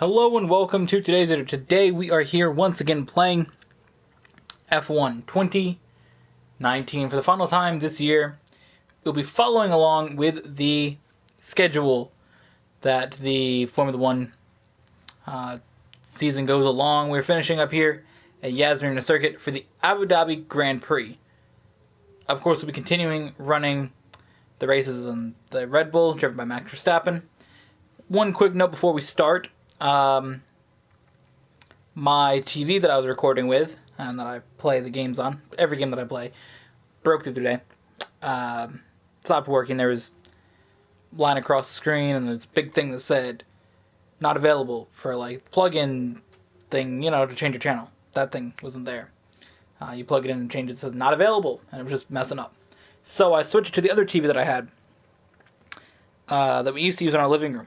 Hello and welcome to today's video. Today we are here once again playing F1 2019 for the final time this year. We'll be following along with the schedule that the Formula One season goes along. We're finishing up here at Yasmin Circuit for the Abu Dhabi Grand Prix. Of course, we'll be continuing running the races on the Red Bull, driven by Max Verstappen. One quick note before we start. My TV that I was recording with, and that I play the games on, every game that I play, broke the other day. Stopped working. There was a line across the screen, and this big thing that said, not available for, like, plug-in thing, to change your channel. That thing wasn't there. You plug it in and change it, it says not available, and it was just messing up. So I switched to the other TV that I had, that we used to use in our living room.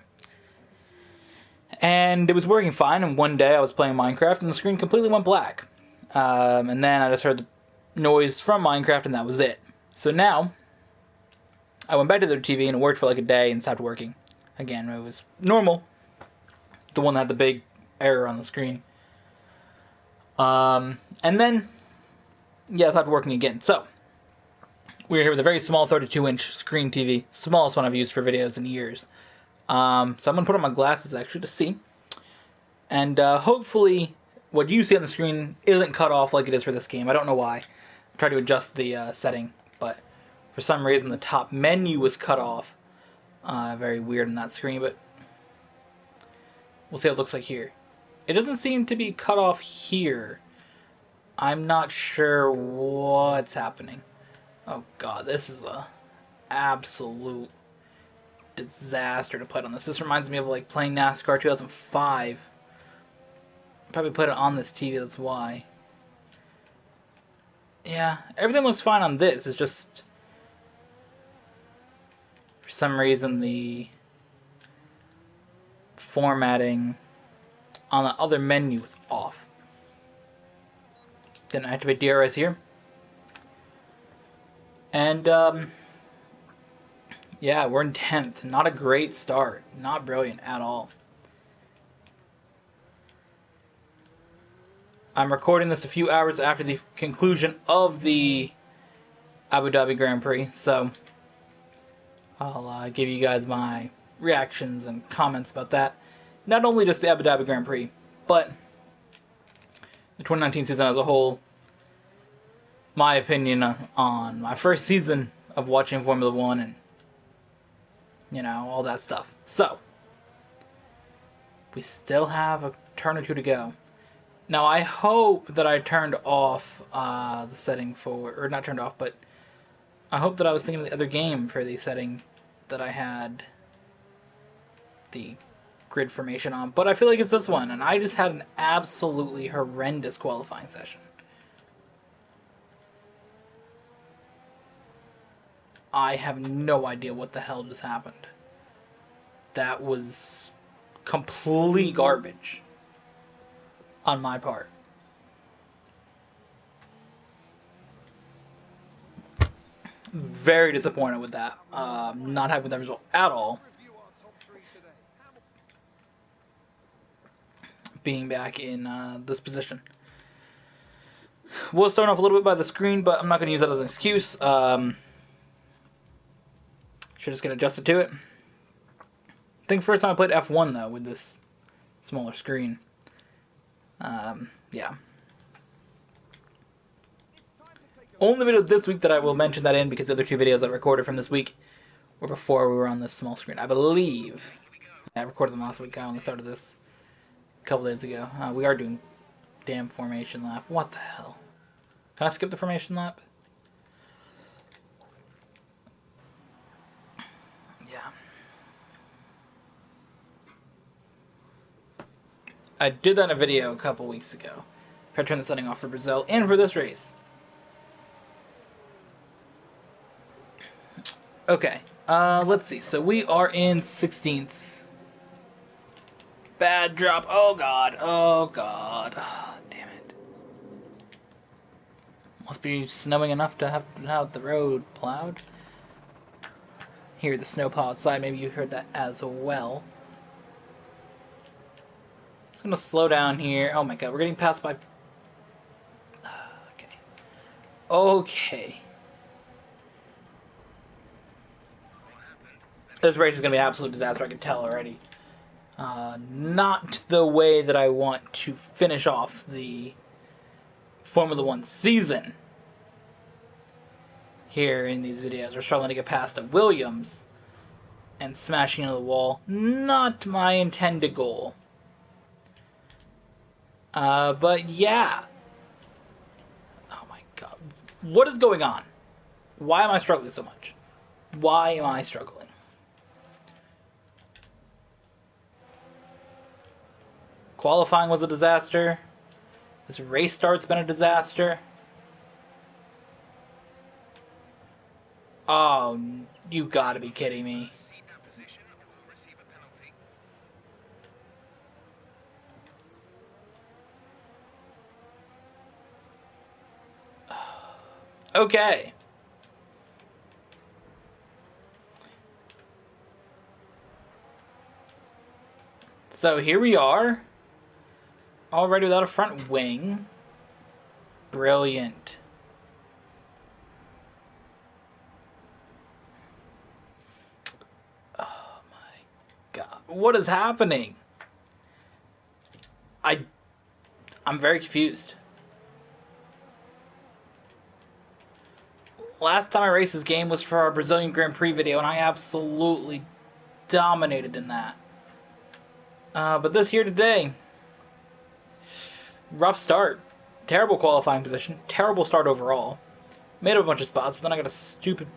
And it was working fine, and one day I was playing Minecraft, and the screen completely went black. And then I just heard the noise from Minecraft, and that was it. So now, I went back to the TV, and it worked for like a day, and stopped working. Again, it was normal. The one that had the big error on the screen. And then, it stopped working again. So, we're here with a very small 32-inch screen TV. Smallest one I've used for videos in years. So I'm going to put on my glasses, actually, to see. And hopefully what you see on the screen isn't cut off like it is for this game. I don't know why. I tried to adjust the setting, but for some reason the top menu was cut off. Very weird on that screen, but we'll see what it looks like here. It doesn't seem to be cut off here. I'm not sure what's happening. Oh god, this is a absolute disaster to play it on this. This reminds me of like playing NASCAR 2005. Probably put it on this TV, that's why. Yeah, everything looks fine on this. It's just for some reason the formatting on the other menu is off. Gonna activate DRS here. And yeah, we're in 10th. Not a great start. Not brilliant at all. I'm recording this a few hours after the conclusion of the Abu Dhabi Grand Prix, so I'll give you guys my reactions and comments about that. Not only just the Abu Dhabi Grand Prix, but the 2019 season as a whole. My opinion on my first season of watching Formula One and all that stuff. So, we still have a turn or two to go. Now, I hope that I turned off the setting for, or not turned off, but I hope that I was thinking of the other game for the setting that I had the grid formation on. But I feel like it's this one, and I just had an absolutely horrendous qualifying session. I have no idea what the hell just happened. That was complete garbage on my part. Very disappointed with that. Not happy with that result at all. Being back in this position. We'll start off a little bit by the screen, but I'm not going to use that as an excuse. Should just get adjusted to it. I think first time I played F1 though with this smaller screen. Yeah. Only video this week that I will mention that in because the other two videos I recorded from this week were before we were on this small screen. I believe. I recorded them last week. I only started this a couple days ago. We are doing damn formation lap. What the hell? Can I skip the formation lap? I did that in a video a couple weeks ago. I turned the setting off for Brazil and for this race. Okay, let's see. So we are in 16th. Bad drop. Oh god. Oh god. Oh, damn it. Must be snowing enough to have the road plowed. Hear the snowplow outside. Maybe you heard that as well. gonna slow down here. Oh my god, we're getting passed by... Okay. Okay. This race is gonna be an absolute disaster, I can tell already. Not the way that I want to finish off the Formula One season here in these videos. We're struggling to get past a Williams and smashing into the wall. Not my intended goal. But yeah. Oh my god. What is going on? Why am I struggling so much? Why am I struggling? Qualifying was a disaster. This race start's been a disaster. Oh, you gotta be kidding me. Okay. So here we are. Already without a front wing. Brilliant. Oh my god. What is happening? I'm very confused. Last time I raced this game was for our Brazilian Grand Prix video, and I absolutely dominated in that. But this here today, rough start. Terrible qualifying position. Terrible start overall. Made up a bunch of spots, but then I got a stupid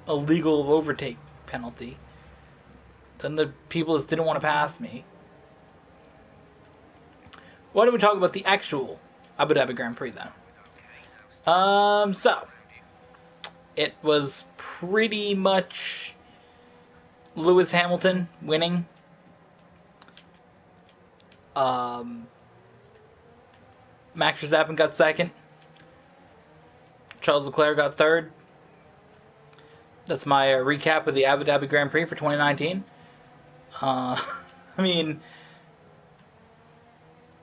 illegal overtake penalty. Then the people just didn't want to pass me. Why don't we talk about the actual Abu Dhabi Grand Prix then? So it was pretty much Lewis Hamilton winning. Max Verstappen got second. Charles Leclerc got third. That's my recap of the Abu Dhabi Grand Prix for 2019. I mean,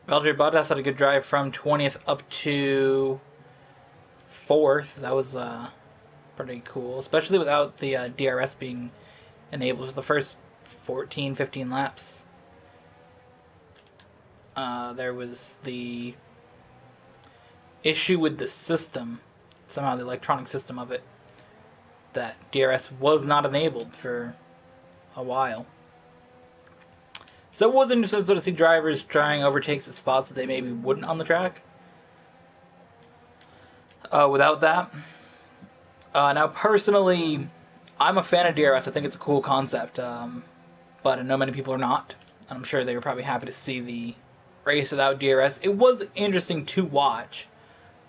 Valtteri Bottas had a good drive from 20th up to 4th. That was pretty cool, especially without the DRS being enabled for the first 14, 15 laps. There was the issue with the system, somehow the electronic system of it, that DRS was not enabled for a while. So it was interesting to see drivers trying overtakes at spots that they maybe wouldn't on the track. Without that. Now, personally, I'm a fan of DRS. I think it's a cool concept, but I know many people are not. And I'm sure they were probably happy to see the race without DRS. It was interesting to watch.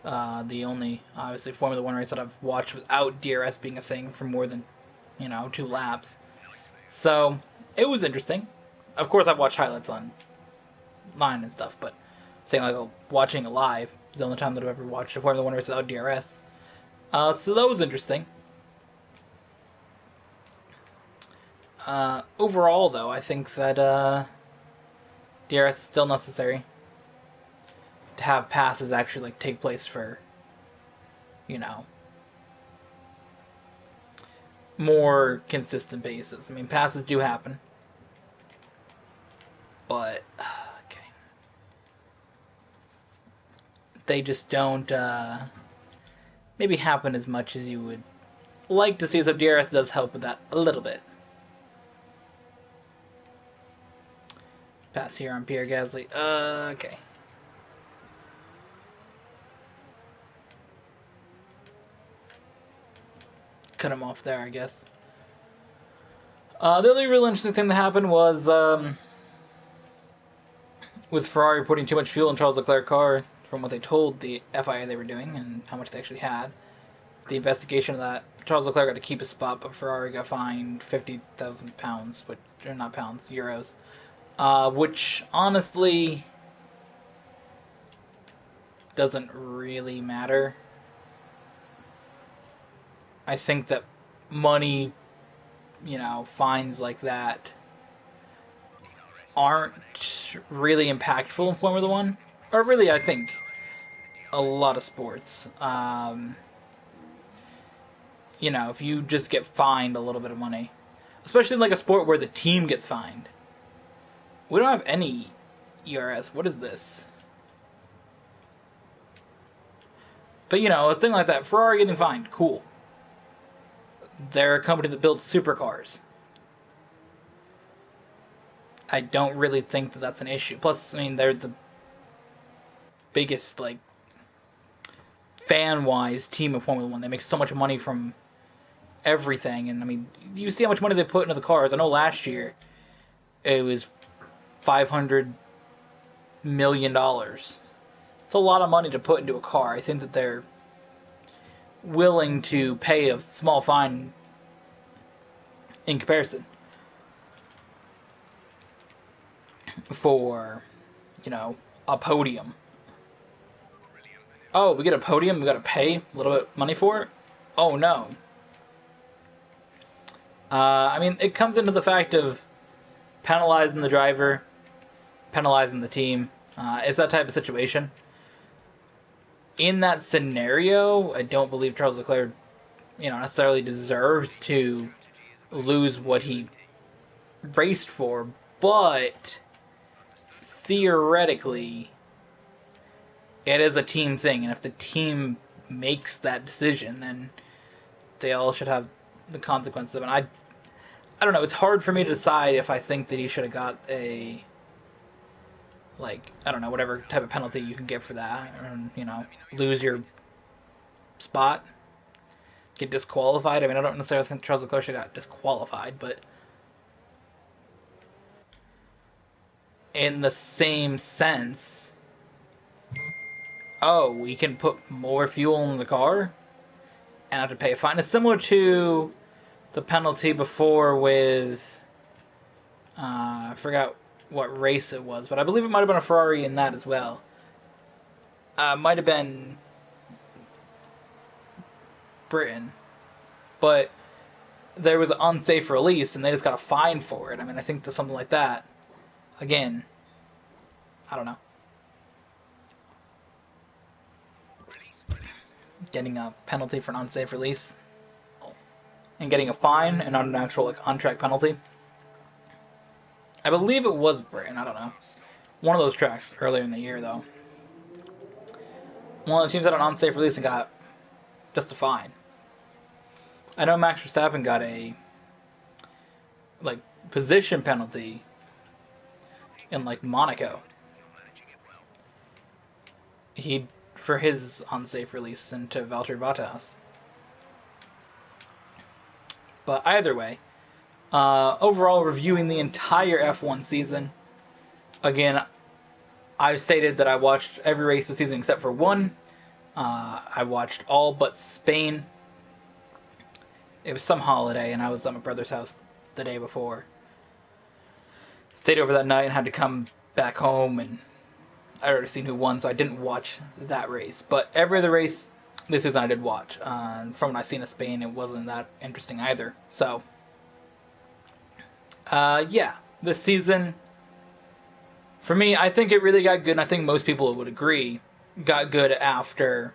The only, obviously, Formula One race that I've watched without DRS being a thing for more than, 2 laps. So, it was interesting. Of course, I've watched highlights online and stuff, but saying like watching it live is the only time that I've ever watched a Formula One race without DRS. So that was interesting. Overall, though, I think that DRS is still necessary to have passes actually take place for, more consistent basis. I mean, passes do happen, but okay, they just don't maybe happen as much as you would like to see. So DRS does help with that a little bit. Pass here on Pierre Gasly. Okay. Cut him off there, I guess. The only real interesting thing that happened was with Ferrari putting too much fuel in Charles Leclerc's car, from what they told the FIA they were doing and how much they actually had. The investigation of that, Charles Leclerc got to keep his spot, but Ferrari got fined £50,000, which are not pounds, euros. Which honestly doesn't really matter. I think that money, fines like that aren't really impactful in Formula One, or really, I think a lot of sports. If you just get fined a little bit of money, especially in like a sport where the team gets fined. We don't have any ERS. What is this? But a thing like that, Ferrari getting fined, cool. They're a company that builds supercars. I don't really think that that's an issue. Plus, I mean, they're the biggest, like, fan-wise team of Formula One. They make so much money from everything. And, I mean, you see how much money they put into the cars. I know last year it was $500 million. It's a lot of money to put into a car. I think that they're willing to pay a small fine in comparison for, a podium. Oh, we get a podium, we gotta pay a little bit of money for it? Oh no. I mean, it comes into the fact of penalizing the driver, penalizing the team. It's that type of situation. In that scenario, I don't believe Charles Leclerc, necessarily deserves to lose what he raced for, but theoretically, it is a team thing, and if the team makes that decision, then they all should have the consequences of it. And I don't know, it's hard for me to decide if I think that he should have got a, I don't know, whatever type of penalty you can get for that, or, lose your spot, get disqualified. I mean, I don't necessarily think Charles Leclerc should have got disqualified, but in the same sense, we can put more fuel in the car and have to pay a fine. It's similar to the penalty before with, I forgot what race it was, but I believe it might have been a Ferrari in that as well. Might have been Britain, but there was an unsafe release and they just got a fine for it. I mean, I think that something like that, again, I don't know. Getting a penalty for an unsafe release and getting a fine and not an actual on-track penalty. I believe it was Britain, I don't know. One of those tracks earlier in the year, though. One of the teams had an unsafe release and got just a fine. I know Max Verstappen got a position penalty in Monaco. For his unsafe release into Valtteri Bottas. But either way, overall reviewing the entire F1 season, again, I've stated that I watched every race this season except for one. I watched all but Spain. It was some holiday, and I was at my brother's house the day before. Stayed over that night and had to come back home, and I already seen who won, so I didn't watch that race. But every other race this season I did watch. From what I've seen of Spain, it wasn't that interesting either. So, this season, for me, I think it really got good, and I think most people would agree, got good after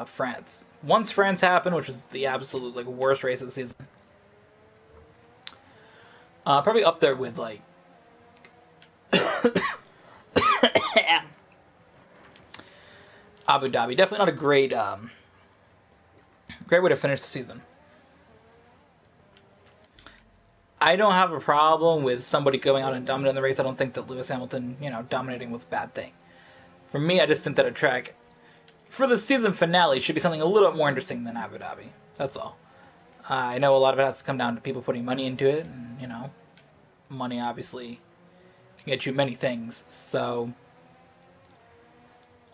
France. Once France happened, which was the absolute worst race of the season, probably up there with Abu Dhabi. Definitely not a great way to finish the season. I don't have a problem with somebody going out and dominating the race. I don't think that Lewis Hamilton, dominating was a bad thing. For me, I just think that a track for the season finale should be something a little bit more interesting than Abu Dhabi. That's all. I know a lot of it has to come down to people putting money into it, and, money obviously can get you many things. So,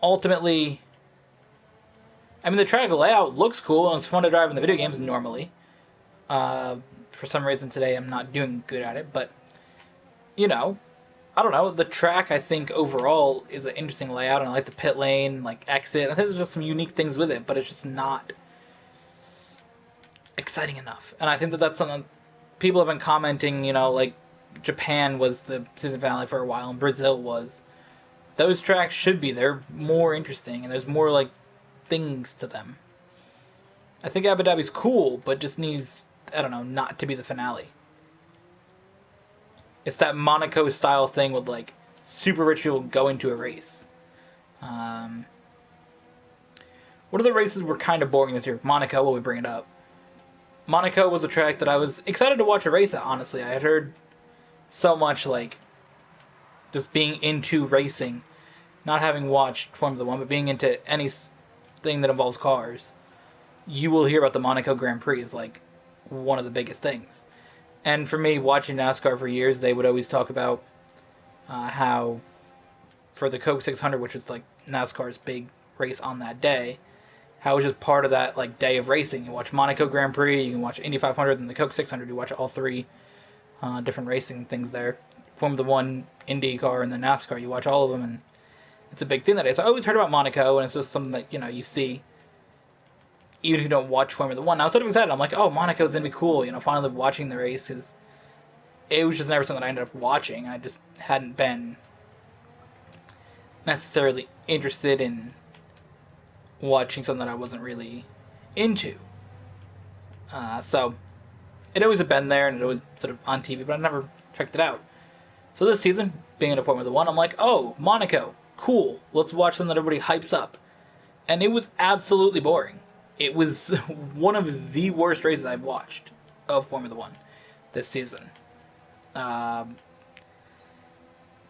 ultimately, I mean, the track layout looks cool, and it's fun to drive in the video games normally. For some reason today I'm not doing good at it, but, I don't know. The track, I think, overall is an interesting layout, and I like the pit lane, exit. I think there's just some unique things with it, but it's just not exciting enough. And I think that that's something people have been commenting, Japan was the season finale for a while, and Brazil was. Those tracks should be. They're more interesting, and there's more, like, things to them. I think Abu Dhabi's cool, but just needs, I don't know, not to be the finale. It's that Monaco style thing with, like, super rich people going to a race. One of the races were kind of boring this year. Monaco, will we bring it up? Monaco was a track that I was excited to watch a race at, honestly. I had heard so much, like, just being into racing, not having watched Formula 1, but being into anything that involves cars. You will hear about the Monaco Grand Prix as, like, one of the biggest things. And for me, watching NASCAR for years, they would always talk about how for the Coke 600, which was, like, NASCAR's big race on that day, how it was just part of that, like, day of racing. You watch Monaco Grand Prix, you can watch Indy 500 and the Coke 600. You watch all three different racing things there. Formula 1, IndyCar, and the NASCAR. You watch all of them, and it's a big thing that day. So I always heard about Monaco, and it's just something that, you know, you see even if you don't watch Formula 1. I was sort of excited. I'm like, oh, Monaco's going to be cool, you know, finally watching the race, because it was just never something I ended up watching. I just hadn't been necessarily interested in watching something that I wasn't really into. So it always had been there, and it always sort of on TV, but I never checked it out. So this season, being into Formula 1, I'm like, oh, Monaco, cool. Let's watch something that everybody hypes up. And it was absolutely boring. It was one of the worst races I've watched of Formula 1 this season.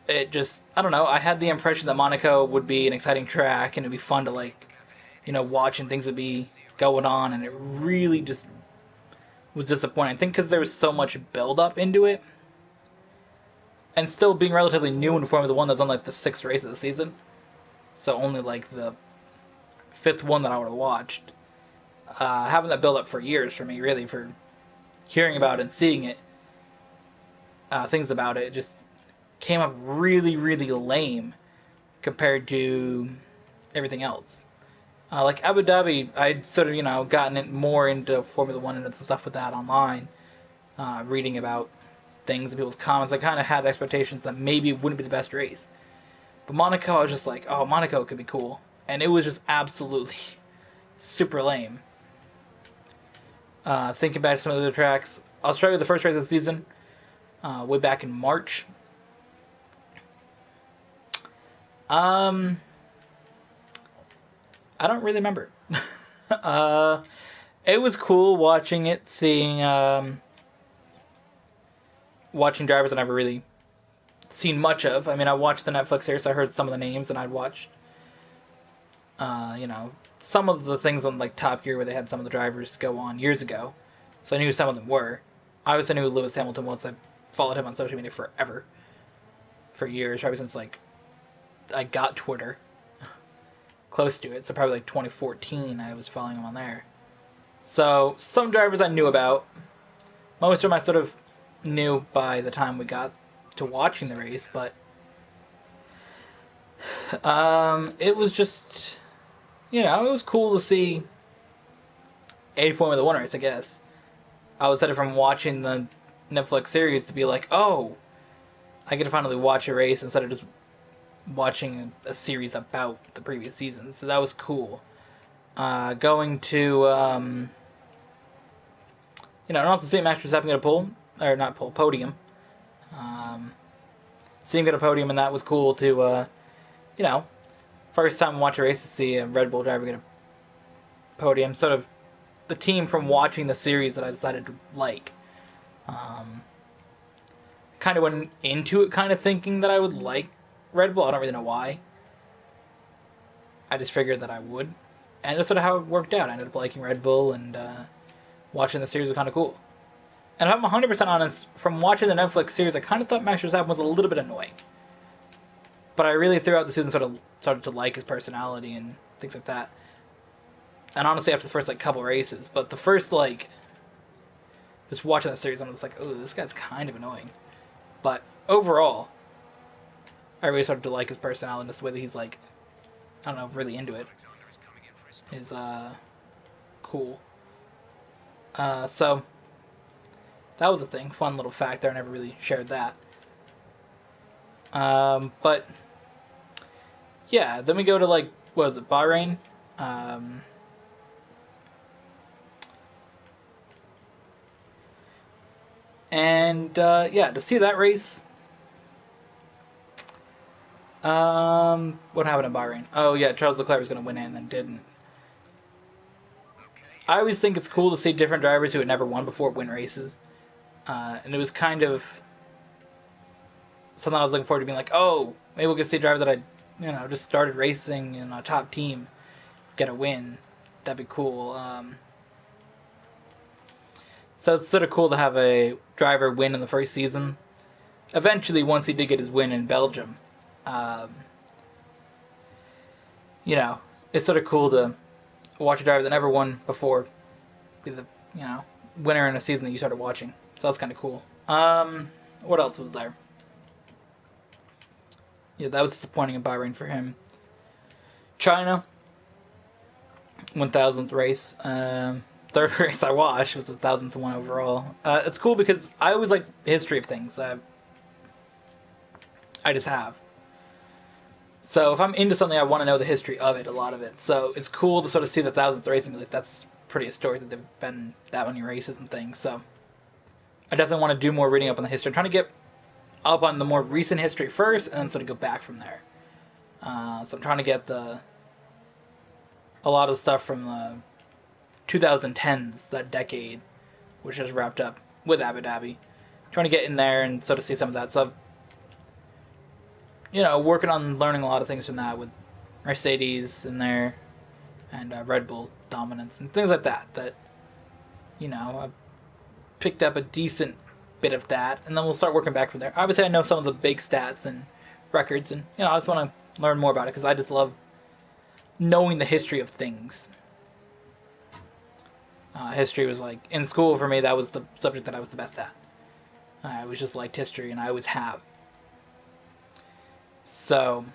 It just, I don't know, I had the impression that Monaco would be an exciting track and it'd be fun to, like, you know, watch and things would be going on, and it really just was disappointing. I think because there was so much build-up into it, and still being relatively new in Formula 1, that was on, like, the 6th race of the season, so only, like, the 5th one that I would have watched. Having that build-up for years for me, really, for hearing about it and seeing it, things about it, just came up really, really lame compared to everything else. Like Abu Dhabi, I'd sort of, you know, gotten it more into Formula 1 and into stuff with that online, reading about things and people's comments. I kind of had expectations that maybe it wouldn't be the best race. But Monaco, I was just like, oh, Monaco could be cool. And it was just absolutely super lame. Thinking back to some of the other tracks, Australia, the first race of the season, way back in March. I don't really remember. It was cool watching it, seeing, watching drivers I never really seen much of. I mean, I watched the Netflix series, so I heard some of the names, and I'd watched, you know, some of the things on, like, Top Gear where they had some of the drivers go on years ago. So I knew who some of them were. I obviously knew who Lewis Hamilton was. I followed him on social media forever. For years, probably since, like, I got Twitter. Close to it, so probably like 2014 I was following him on there. So some drivers I knew about. Most of them I sort of knew by the time we got to watching the race, but it was just, you know, it was cool to see a Formula 1 race, I guess. I was excited from watching the Netflix series to be like, oh, I get to finally watch a race instead of just watching a series about the previous season, so that was cool. Going to, you know, and also seeing Max Verstappen get a podium. Seeing him get a podium, and that was cool to, you know, first time watch a race to see a Red Bull driver get a podium. Sort of the team from watching the series that I decided to like. Kind of went into it kind of thinking that I would like Red Bull. I don't really know why. I just figured that I would. And that's sort of how it worked out. I ended up liking Red Bull, and watching the series was kind of cool. And if I'm 100% honest, from watching the Netflix series, I kind of thought Max Verstappen was a little bit annoying. But I really, throughout the season, sort of started to like his personality and things like that. And honestly, after the first, like, couple races. But the first, like, just watching the series, I'm just like, oh, this guy's kind of annoying. But overall, I really started to like his personality and just the way that he's, like, I don't know, really into it. Is cool. So that was a thing. Fun little fact there. I never really shared that. But yeah, then we go to like, what was it, Bahrain? Yeah, to see that race. What happened in Bahrain? Oh yeah, Charles Leclerc was going to win it and then didn't. I always think it's cool to see different drivers who had never won before win races. And it was kind of something I was looking forward to being like, oh, maybe we'll get to see a driver that I, just started racing in a top team get a win. That'd be cool. So it's sort of cool to have a driver win in the first season. Eventually, once he did get his win in Belgium, it's sort of cool to watch a driver that never won before be the winner in a season that you started watching. So that's kind of cool. What else was there? Yeah, that was disappointing in Bahrain for him. China, 1000th race. Third race I watched was 1000th one overall. It's cool because I always like the history of things. I just have. So if I'm into something, I want to know the history of it, a lot of it. So it's cool to sort of see the 1000th race and be like, that's pretty historic that they've been that many races and things. So I definitely want to do more reading up on the history. I'm trying to get up on the more recent history first, and then sort of go back from there. So I'm trying to get a lot of stuff from the 2010s, that decade, which just wrapped up with Abu Dhabi. Trying to get in there and sort of see some of that stuff. Working on learning a lot of things from that with Mercedes in there and Red Bull dominance and things like that. I picked up a decent bit of that, and then we'll start working back from there. Obviously, I know some of the big stats and records, and I just want to learn more about it because I just love knowing the history of things. History was like in school for me. That was the subject that I was the best at. I always just liked history, and I always have. So,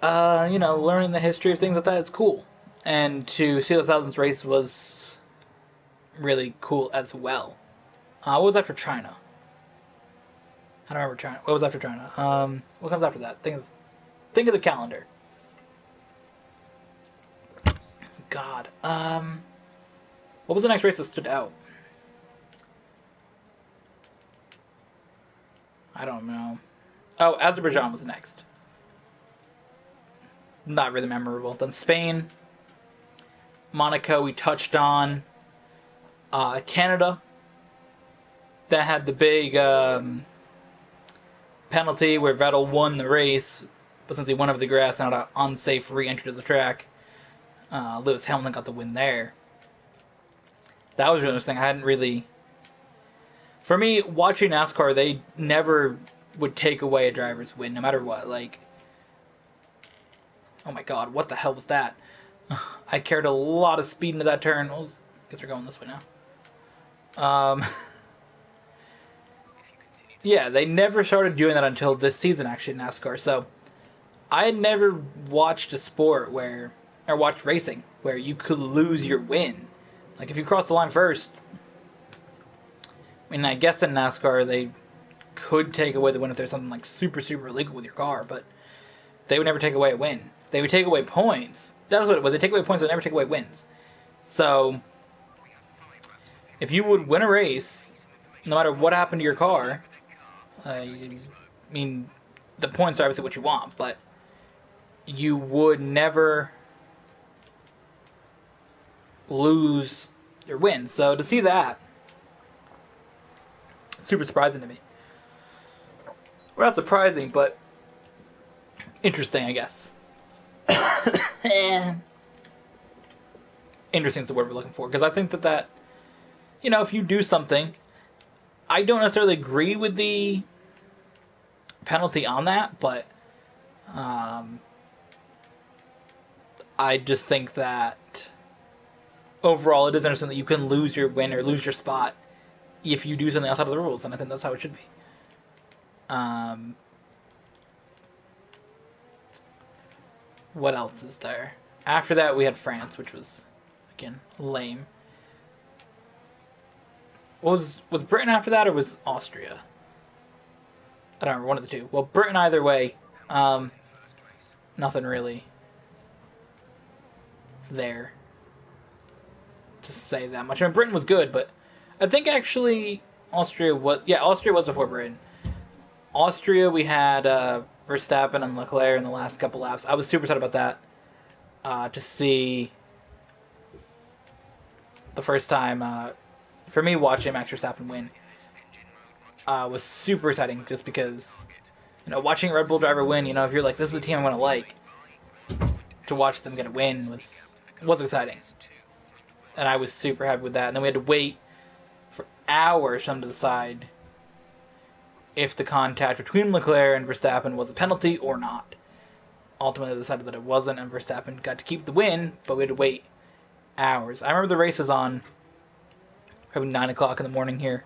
learning the history of things like that is cool. And to see the 1000th race was really cool as well. What was after China? I don't remember China. What was after China? What comes after that? Think of the calendar. God. What was the next race that stood out? I don't know. Oh, Azerbaijan was next. Not really memorable. Then Spain. Monaco we touched on. Canada. That had the big penalty where Vettel won the race, but since he went over the grass and had an unsafe re-entry to the track, Lewis Hamilton got the win there. That was really interesting. I hadn't really... For me, watching NASCAR, they never would take away a driver's win, no matter what. Like, oh my god, what the hell was that? I carried a lot of speed into that turn. I guess we're going this way now. Yeah, they never started doing that until this season, actually, in NASCAR. So, I had never watched a sport watched racing, where you could lose your win. Like, if you cross the line first, I mean, I guess in NASCAR, they could take away the win if there's something like super, super illegal with your car, but they would never take away a win. They would take away points. That's what it was. They take away points, but never take away wins. So, if you would win a race, no matter what happened to your car, I mean, the points are obviously what you want, but you would never lose your win. So to see that, super surprising to me. Well, not surprising, but interesting, I guess. Interesting is the word we're looking for, because I think that if you do something, I don't necessarily agree with the penalty on that, but I just think that overall it is interesting that you can lose your win or lose your spot if you do something outside of the rules, and I think that's how it should be. What else is there? After that, we had France, which was freaking lame. Was Britain after that, or was Austria? I don't remember, one of the two. Well, Britain either way, nothing really there to say that much. I mean, Britain was good, but I think actually Austria was before Britain. Austria, we had Verstappen and Leclerc in the last couple laps. I was super excited about that. To see the first time, for me, watching Max Verstappen win was super exciting just because, watching a Red Bull driver win, if you're like, this is the team I'm going to like, to watch them get a win was exciting. And I was super happy with that. And then we had to wait for hours for them to decide if the contact between Leclerc and Verstappen was a penalty or not. Ultimately, they decided that it wasn't, and Verstappen got to keep the win, but we had to wait hours. I remember the race was on probably 9 o'clock in the morning here.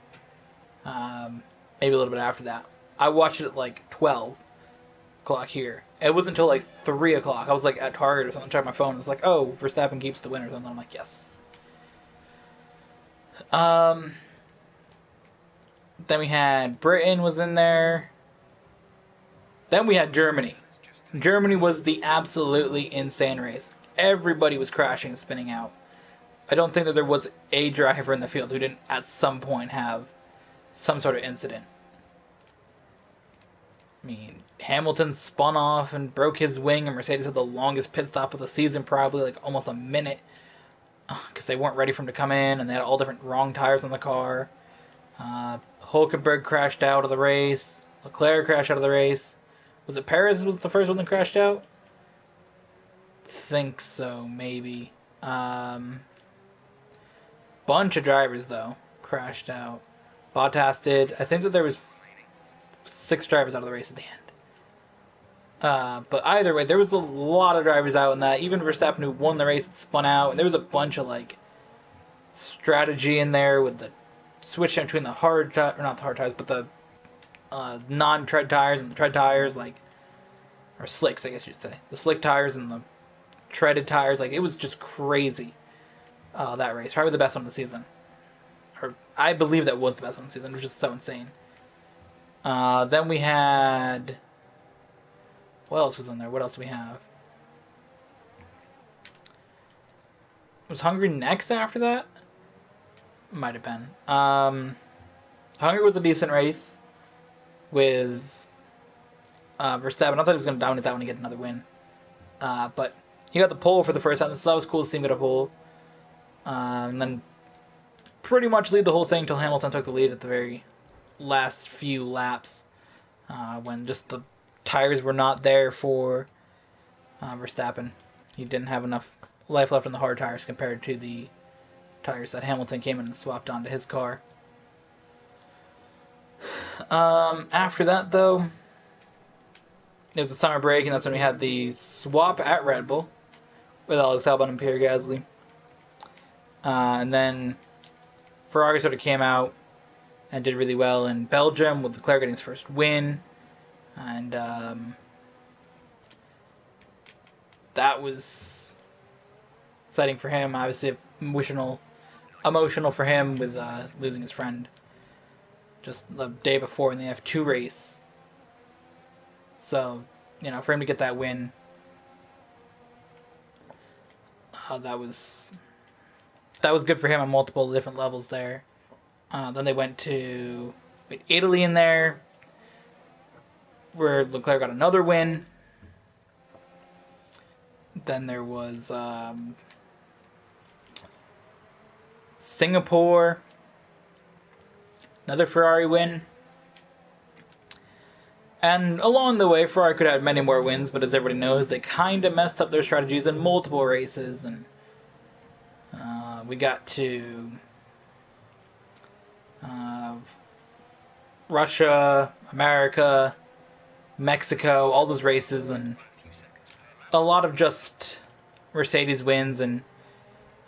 Maybe a little bit after that. I watched it at like 12 o'clock here. It wasn't until like 3 o'clock. I was like at Target or something, checking my phone. It's like, oh, Verstappen keeps the win or something. I'm like, yes. Then we had Britain was in there. Then we had Germany. Germany was the absolutely insane race. Everybody was crashing and spinning out. I don't think that there was a driver in the field who didn't at some point have some sort of incident. I mean, Hamilton spun off and broke his wing, and Mercedes had the longest pit stop of the season, probably like almost a minute, because they weren't ready for him to come in, and they had all different wrong tires on the car. Hulkenberg crashed out of the race. Leclerc crashed out of the race. Was it Perez who was the first one that crashed out? Think so, maybe. Bunch of drivers, though, crashed out. Bottas did. I think that there was 6 drivers out of the race at the end. But either way, there was a lot of drivers out in that. Even Verstappen, who won the race, spun out. And there was a bunch of, strategy in there with the switching between the not the hard tires, but the non-tread tires and the tread tires, or slicks, I guess you'd say. The slick tires and the treaded tires. It was just crazy, that race. Probably the best one of the season. Or I believe that was the best one of the season. It was just so insane. Then we had... What else was in there? What else do we have? Was Hungary next after that? Might have been. Hungary was a decent race with Verstappen. I thought he was going to dominate that one and get another win. But he got the pole for the first time, so that was cool to see him get a pole. And then pretty much lead the whole thing until Hamilton took the lead at the very last few laps, when just the tires were not there for Verstappen. He didn't have enough life left on the hard tires compared to the tires that Hamilton came in and swapped onto his car. After that, though, it was the summer break, and that's when we had the swap at Red Bull with Alex Albon and Pierre Gasly. And then Ferrari sort of came out and did really well in Belgium, with Leclerc getting his first win. And that was exciting for him. Obviously, emotional for him with losing his friend just the day before in the F2 race. So, for him to get that win, that was good for him on multiple different levels there. Then they went to Italy in there, where Leclerc got another win. Then there was Singapore, another Ferrari win. And along the way, Ferrari could have had many more wins, but as everybody knows, they kind of messed up their strategies in multiple races. And we got to Russia, America, Mexico, all those races, and a lot of just Mercedes wins, and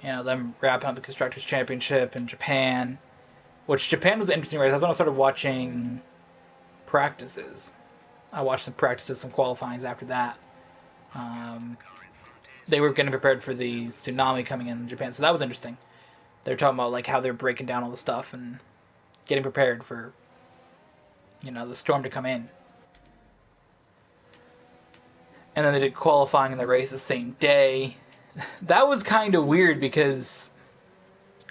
them wrapping up the Constructors' Championship in Japan, which Japan was an interesting race. I was when I started watching practices. I watched some practices, some qualifyings after that. they were getting prepared for the tsunami coming in Japan. So that was interesting. They're talking about like how they're breaking down all the stuff and getting prepared for, you know, the storm to come in. And then they did qualifying in the race the same day. That was kind of weird because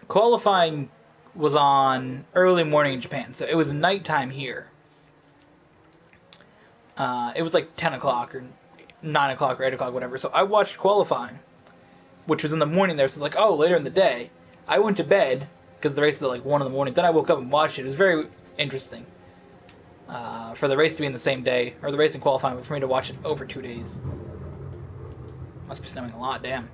qualifying was on early morning in Japan, so it was nighttime here. It was like 10 o'clock or 9 o'clock or 8 o'clock, whatever. So I watched qualifying, which was in the morning there. So like, oh, later in the day. I went to bed because the race is at like 1 in the morning. Then I woke up and watched it. It was very interesting for the race to be in the same day, or the race and qualifying, but for me to watch it over 2 days. Must be snowing a lot, damn.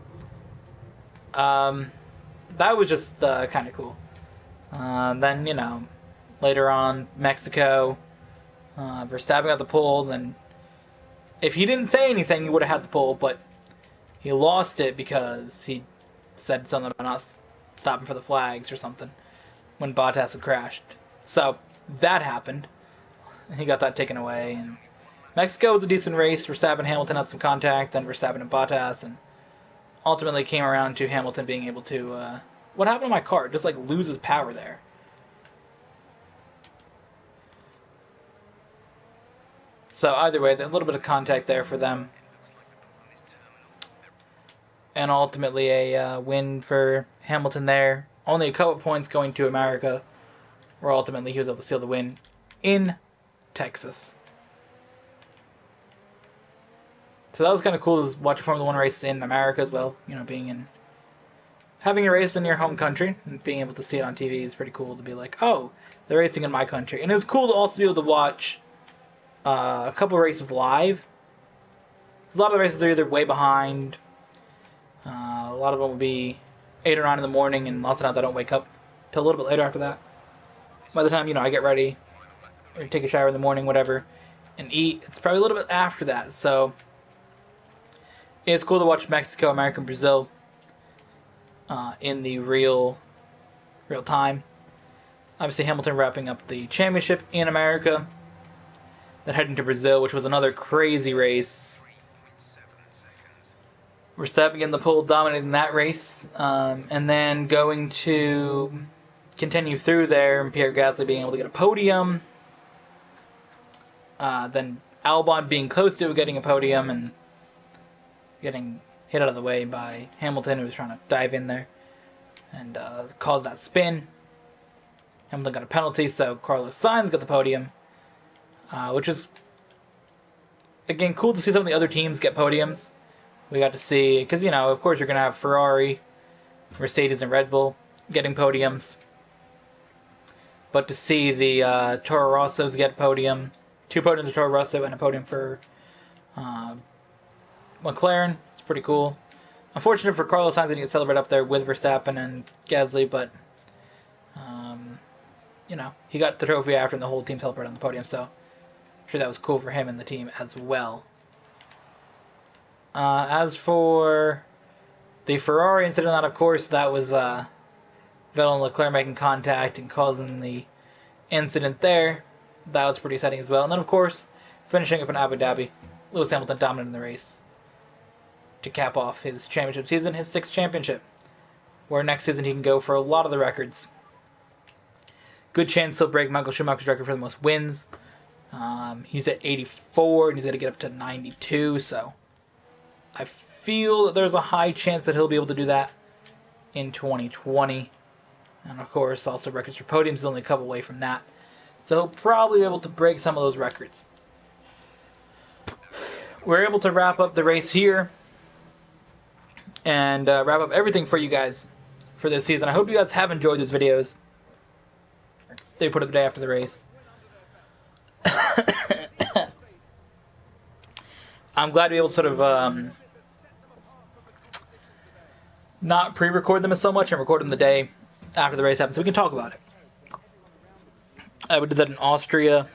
That was just kind of cool. Then, you know, later on, Mexico, Verstappen got the pole. Then, if he didn't say anything, he would have had the pole, but he lost it because he said something about not stopping for the flags or something when Bottas had crashed. So, that happened. He got that taken away. And Mexico was a decent race. Verstappen and Hamilton had some contact, then Verstappen and Bottas, and ultimately came around to Hamilton being able to... what happened to my car? It just, like, loses power there. So, either way, a little bit of contact there for them. And ultimately a win for Hamilton there. Only a couple points going to America, where ultimately he was able to steal the win in Texas. So that was kind of cool to watch a Formula 1 race in America as well. You know, having a race in your home country and being able to see it on TV is pretty cool to be like, oh, they're racing in my country. And it was cool to also be able to watch a couple of races live. A lot of the races are either way behind. A lot of them will be 8 or 9 in the morning, and lots of times I don't wake up till a little bit later after that. By the time, you know, I get ready, or take a shower in the morning, whatever, and eat, it's probably a little bit after that. So it's cool to watch Mexico, America, and Brazil in the real time. Obviously, Hamilton wrapping up the championship in America, then heading to Brazil, which was another crazy race. Verstappen getting the pole, dominating that race, and then going to continue through there, and Pierre Gasly being able to get a podium. Then Albon being close to getting a podium and getting hit out of the way by Hamilton, who was trying to dive in there and cause that spin. Hamilton got a penalty, so Carlos Sainz got the podium, which is, again, cool to see some of the other teams get podiums. We got to see, because, you know, of course you're going to have Ferrari, Mercedes, and Red Bull getting podiums. But to see the Toro Rossos get podium, 2 podiums for Toro Rosso and a podium for McLaren, it's pretty cool. Unfortunate for Carlos Sainz, he didn't celebrate up there with Verstappen and Gasly, but, you know, he got the trophy after and the whole team celebrated on the podium, so I'm sure that was cool for him and the team as well. As for the Ferrari incident, that of course, that was Vettel and Leclerc making contact and causing the incident there. That was pretty exciting as well. And then, of course, finishing up in Abu Dhabi, Lewis Hamilton dominating the race to cap off his championship season, his 6th championship, where next season he can go for a lot of the records. Good chance he'll break Michael Schumacher's record for the most wins. He's at 84, and he's going to get up to 92, so I feel that there's a high chance that he'll be able to do that in 2020. And of course, also records for podiums is only a couple away from that. So he'll probably be able to break some of those records. We're able to wrap up the race here and wrap up everything for you guys for this season. I hope you guys have enjoyed these videos. They put up the day after the race. I'm glad to be able to sort of not pre-record them so much and record them the day after the race happens so we can talk about it. I would do that in Austria,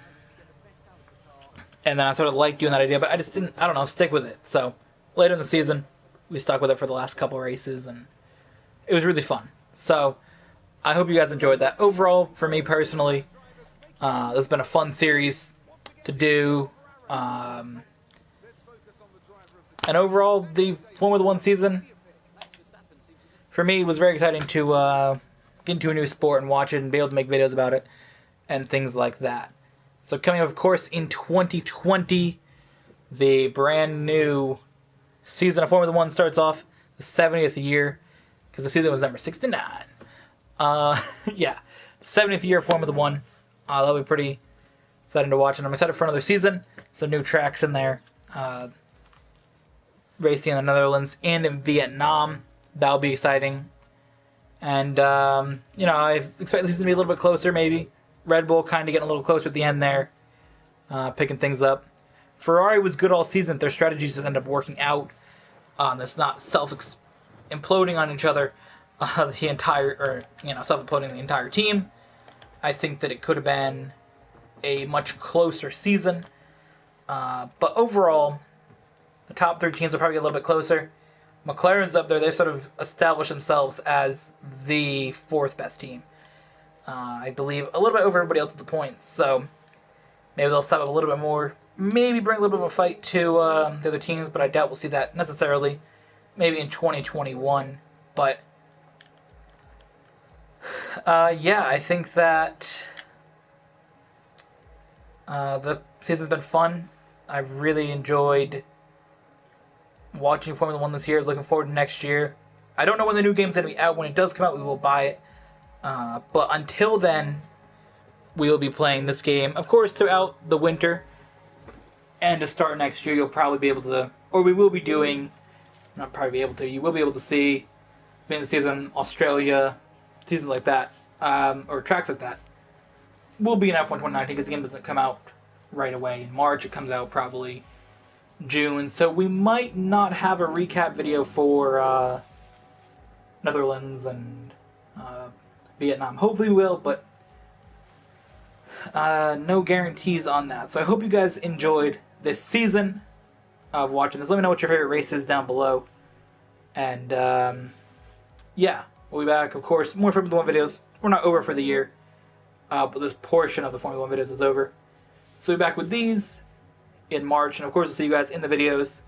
and then I sort of liked doing that idea, but I just didn't, I don't know, stick with it. So later in the season, we stuck with it for the last couple races, and it was really fun. So I hope you guys enjoyed that. Overall, for me personally, this has been a fun series to do. And overall, the Formula One season, for me, was very exciting to get into a new sport and watch it and be able to make videos about it and things like that. So coming up, of course, in 2020, the brand new season of Formula One starts off, the 70th year, because the season was number 69. Yeah, 70th year of Formula One. That'll be pretty exciting to watch, and I'm excited for another season. Some new tracks in there. Racing in the Netherlands and in Vietnam. That'll be exciting. And, I expect this to be a little bit closer, maybe. Red Bull kind of getting a little closer at the end there. Picking things up. Ferrari was good all season. Their strategies just end up working out. That's not self-imploding on each other. Self-imploding the entire team. I think that it could have been a much closer season. But overall, the top 3 teams are probably a little bit closer. McLaren's up there. They've sort of established themselves as the 4th best team. I believe a little bit over everybody else at the points. So maybe they'll step up a little bit more. Maybe bring a little bit of a fight to the other teams, but I doubt we'll see that necessarily. Maybe in 2021. But I think that the season's been fun. I've really enjoyed watching Formula One this year. Looking forward to next year. I don't know when the new game's going to be out. When it does come out, we will buy it. But until then, we will be playing this game, of course, throughout the winter. And to start next year, you'll probably be able to, or we will be doing, not probably be able to, you will be able to see in the season, Australia, seasons like that, or tracks like that. Will be in F1 2019 because the game doesn't come out right away in March. It comes out probably June. So we might not have a recap video for Netherlands and Vietnam. Hopefully we will, but no guarantees on that. So I hope you guys enjoyed this season of watching this. Let me know what your favorite race is down below. And we'll be back, of course. More Formula One videos. We're not over for the year, but this portion of the Formula One videos is over. So we'll be back with these in March, and of course, we'll see you guys in the videos